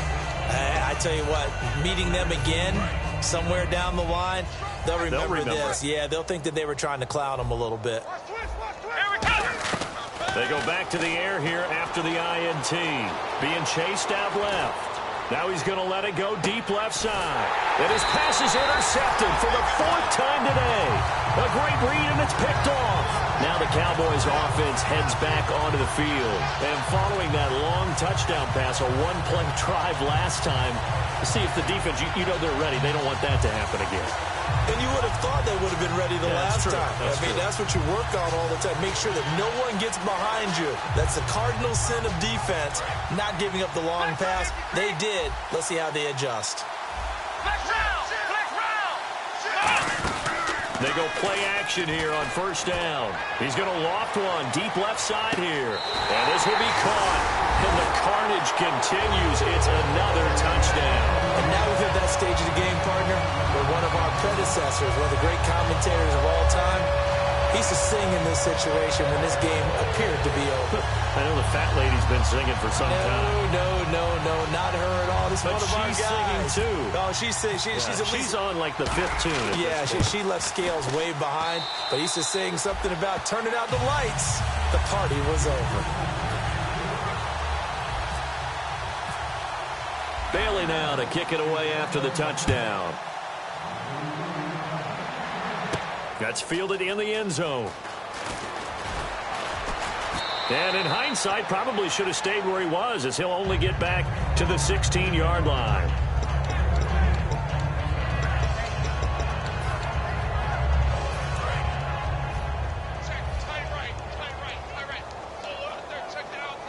I tell you what, meeting them again somewhere down the line, they'll remember this. Yeah, they'll think that they were trying to clown them a little bit. They go back to the air here after the INT. Being chased out left. Now he's going to let it go deep left side. And his pass is intercepted for the 4th time today. A great read, and it's picked off. Now the Cowboys offense heads back onto the field. And following that long touchdown pass, a one-play drive last time, to see if the defense, you know they're ready. They don't want that to happen again. And you would have thought they would have been ready the last time. I mean, that's what you work on all the time. Make sure that no one gets behind you. That's the cardinal sin of defense, not giving up the long pass. They did. Let's see how they adjust. They go play action here on 1st down. He's going to loft one deep left side here. And this will be caught. And the carnage continues. It's another touchdown. And now we've hit that stage of the game, partner, where one of our predecessors, one of the great commentators of all time, he used to sing in this situation when this game appeared to be over. I know the fat lady's been singing for some time. No, not her at all. This is one of our guys. She's singing too. Oh, she's at least she's on like the 5th tune. Yeah, she left Scales way behind, but he used to sing something about turning out the lights. The party was over. Bailey now to kick it away after the touchdown. That's fielded in the end zone. And in hindsight, probably should have stayed where he was, as he'll only get back to the 16-yard line.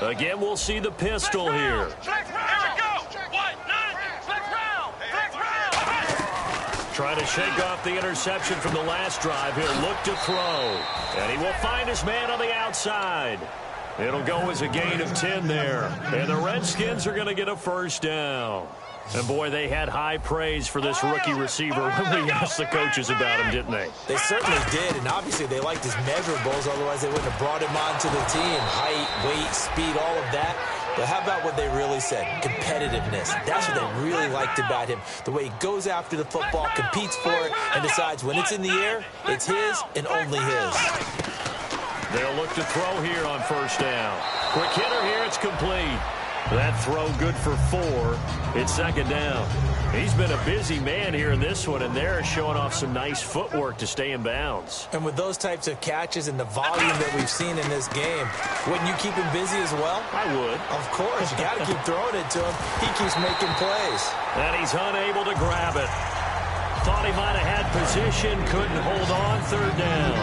Again, we'll see the pistol here. Trying to shake off the interception from the last drive. He'll look to throw. And he will find his man on the outside. It'll go as a gain of 10 there. And the Redskins are going to get a 1st down. And, boy, they had high praise for this rookie receiver when we asked the coaches about him, didn't they? They certainly did, and obviously they liked his measurables. Otherwise, they wouldn't have brought him onto the team. Height, weight, speed, all of that. But how about what they really said? Competitiveness. That's what they really liked about him. The way he goes after the football, competes for it, and decides when it's in the air, it's his and only his. They'll look to throw here on 1st down. Quick hitter here, it's complete. That throw good for 4. It's 2nd down. He's been a busy man here in this one, and they're showing off some nice footwork to stay in bounds. And with those types of catches and the volume that we've seen in this game, wouldn't you keep him busy as well? I would. Of course. You got to keep throwing it to him. He keeps making plays. And he's unable to grab it. Thought he might have had position, couldn't hold on. 3rd down.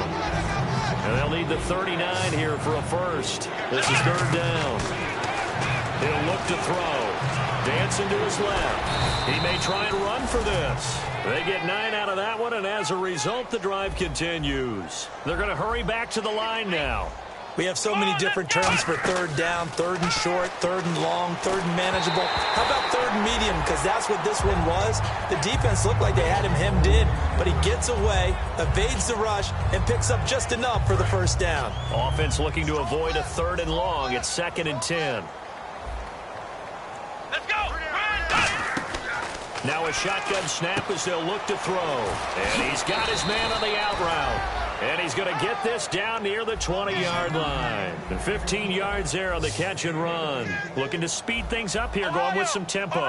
And they'll need the 39 here for a 1st. This is 3rd down. He'll look to throw. Dancing to his left. He may try and run for this. They get 9 out of that one, and as a result, the drive continues. They're going to hurry back to the line now. We have so many different terms for 3rd down, 3rd and short, 3rd and long, 3rd and manageable. How about 3rd and medium? Because that's what this one was. The defense looked like they had him hemmed in, but he gets away, evades the rush, and picks up just enough for the 1st down. Offense looking to avoid a 3rd and long. It's 2nd and 10. Now a shotgun snap as they'll look to throw. And he's got his man on the out route. And he's going to get this down near the 20-yard line. And 15 yards there on the catch and run. Looking to speed things up here, going with some tempo.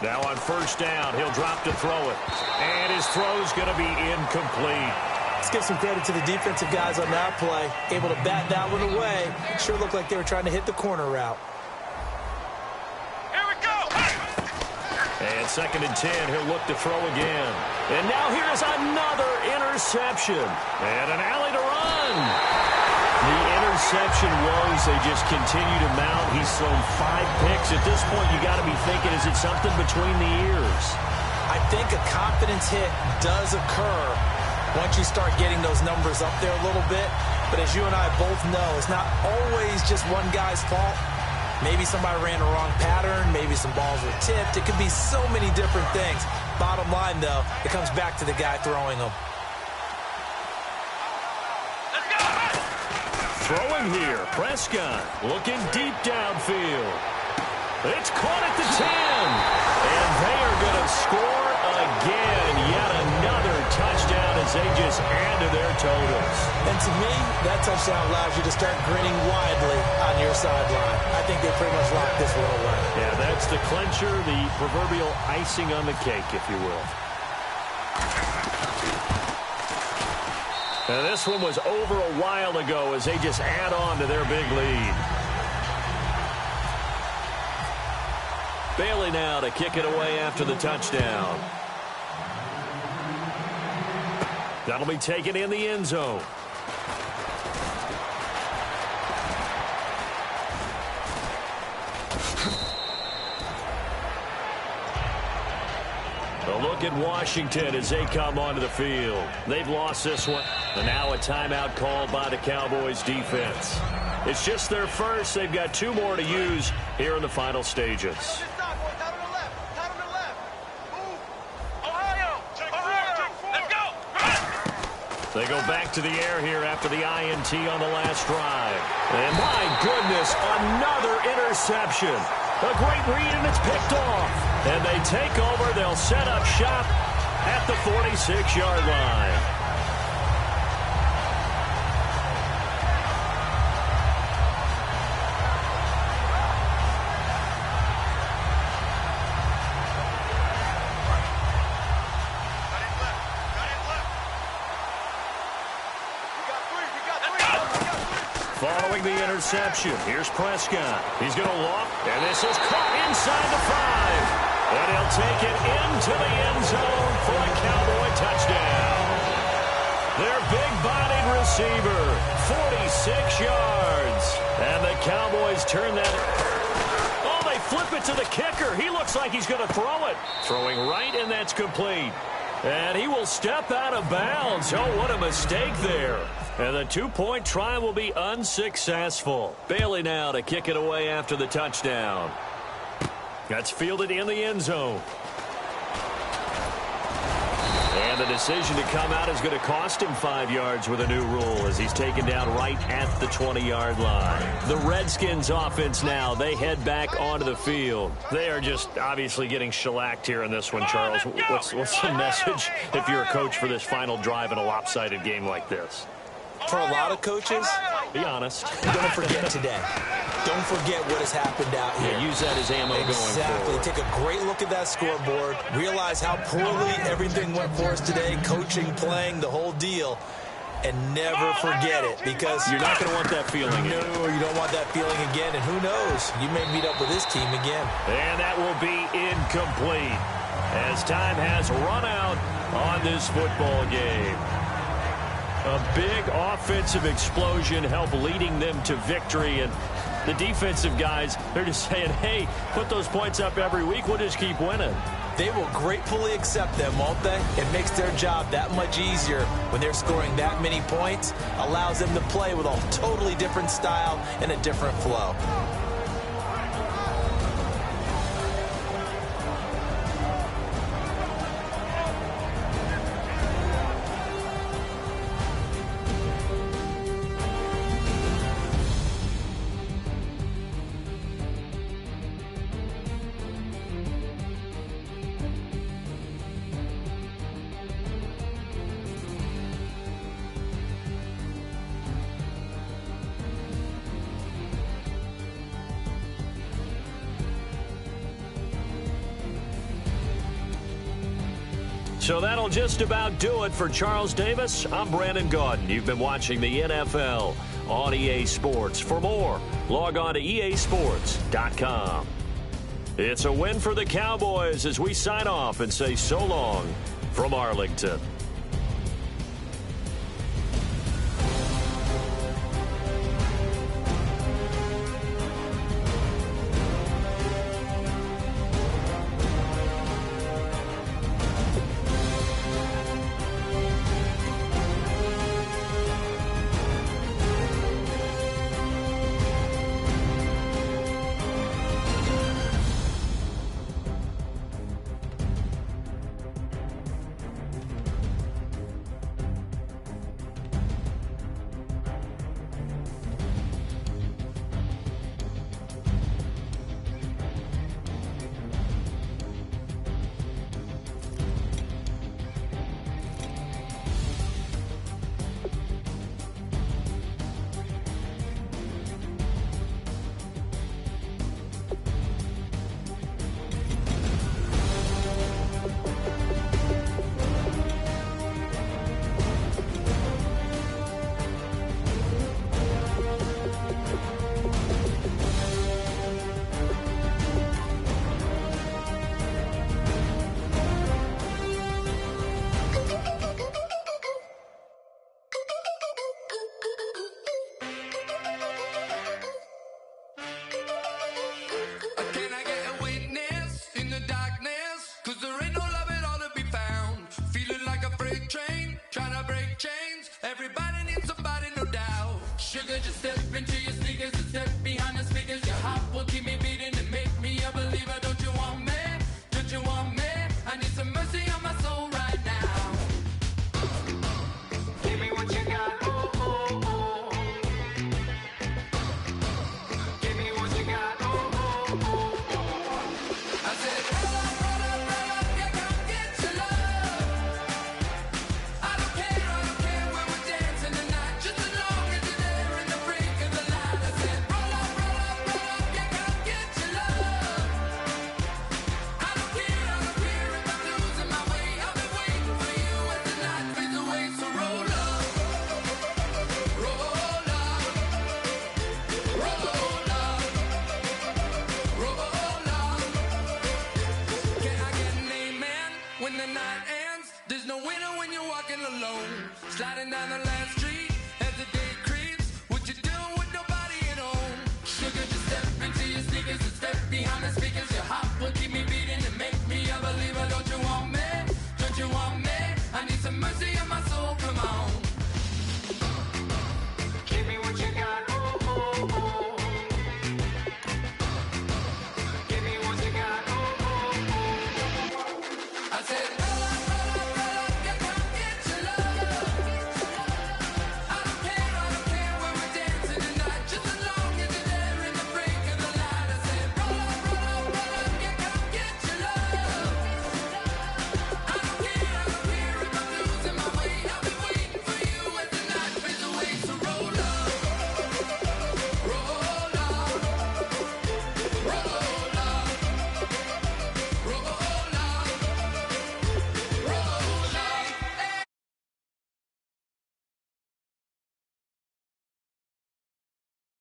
Now on 1st down, he'll drop to throw it. And his throw's going to be incomplete. Let's give some credit to the defensive guys on that play. Able to bat that one away. Sure looked like they were trying to hit the corner route. Here we go. And 2nd and 10, he'll look to throw again. And now here's another interception. And an alley to run. The interception woes, they just continue to mount. He's thrown 5 picks. At this point, you got to be thinking, is it something between the ears? I think a confidence hit does occur once you start getting those numbers up there a little bit. But as you and I both know, it's not always just one guy's fault. Maybe somebody ran a wrong pattern. Maybe some balls were tipped. It could be so many different things. Bottom line, though, it comes back to the guy throwing them. Throwing here, Prescott looking deep downfield. It's caught at the 10. And they are going to score again. Yet another touchdown as they just add to their totals. And to me, that touchdown allows you to start grinning widely on your sideline. I think they pretty much locked this one away. Yeah, that's the clincher, the proverbial icing on the cake, if you will. And this one was over a while ago as they just add on to their big lead. Bailey now to kick it away after the touchdown. That'll be taken in the end zone. A look at Washington as they come onto the field. They've lost this one. And now a timeout called by the Cowboys defense. It's just their first. They've got 2 more to use here in the final stages. They go back to the air here after the INT on the last drive. And my goodness, another interception. A great read, and it's picked off. And they take over. They'll set up shop at the 46-yard line. Following the interception, here's Prescott. He's going to loft, and this is caught inside the 5. And he'll take it into the end zone for a Cowboy touchdown. Their big-bodied receiver, 46 yards. And the Cowboys turn that. Oh, they flip it to the kicker. He looks like he's going to throw it. Throwing right, and that's complete. And he will step out of bounds. Oh, what a mistake there. And the 2-point try will be unsuccessful. Bailey now to kick it away after the touchdown. That's fielded in the end zone. And the decision to come out is going to cost him 5 yards with a new rule as he's taken down right at the 20-yard line. The Redskins offense now, they head back onto the field. They are just obviously getting shellacked here in this one, Charles. What's the message if you're a coach for this final drive in a lopsided game like this? For a lot of coaches, be honest. Don't forget today. Don't forget what has happened out here. Yeah, use that as ammo going forward. Take a great look at that scoreboard. Realize how poorly everything went for us today. Coaching, playing, the whole deal. And never forget it, because you're not going to want that feeling again. No, you don't want that feeling again. And who knows? You may meet up with this team again. And that will be incomplete as time has run out on this football game. A big offensive explosion helped leading them to victory. And the defensive guys, they're just saying, hey, put those points up every week. We'll just keep winning. They will gratefully accept them, won't they? It makes their job that much easier when they're scoring that many points. Allows them to play with a totally different style and a different flow. So that'll just about do it for Charles Davis. I'm Brandon Gaudin. You've been watching the NFL on EA Sports. For more, log on to easports.com. It's a win for the Cowboys as we sign off and say so long from Arlington. Sugar, just step into your sneakers and step behind the speakers. Your heart will keep me beating and make me a believer. Don't you want me? Don't you want me? I need some mercy on my soul right now. Give me what you got. Oh, oh, oh. Give me what you got. Oh, oh, oh, oh. I said, roll up, roll up, roll up. Yeah, come get your love. I don't care when we're dancing tonight. Just as long as you're there in the break of the light. I said, roll up, roll up, roll up. Yeah, come get your love. I don't care if I'm losing my way. I've been waiting for you as the night fades away. So roll up, roll up, roll up, roll up. Can I get an amen when the night ends? There's no winner when you're walking alone. Sliding down the last street as the day creeps. What you doing with nobody at home? Sugar, just step into your sneakers and step behind the speakers. Your heart will keep me beating and make me a believer. Don't you want me?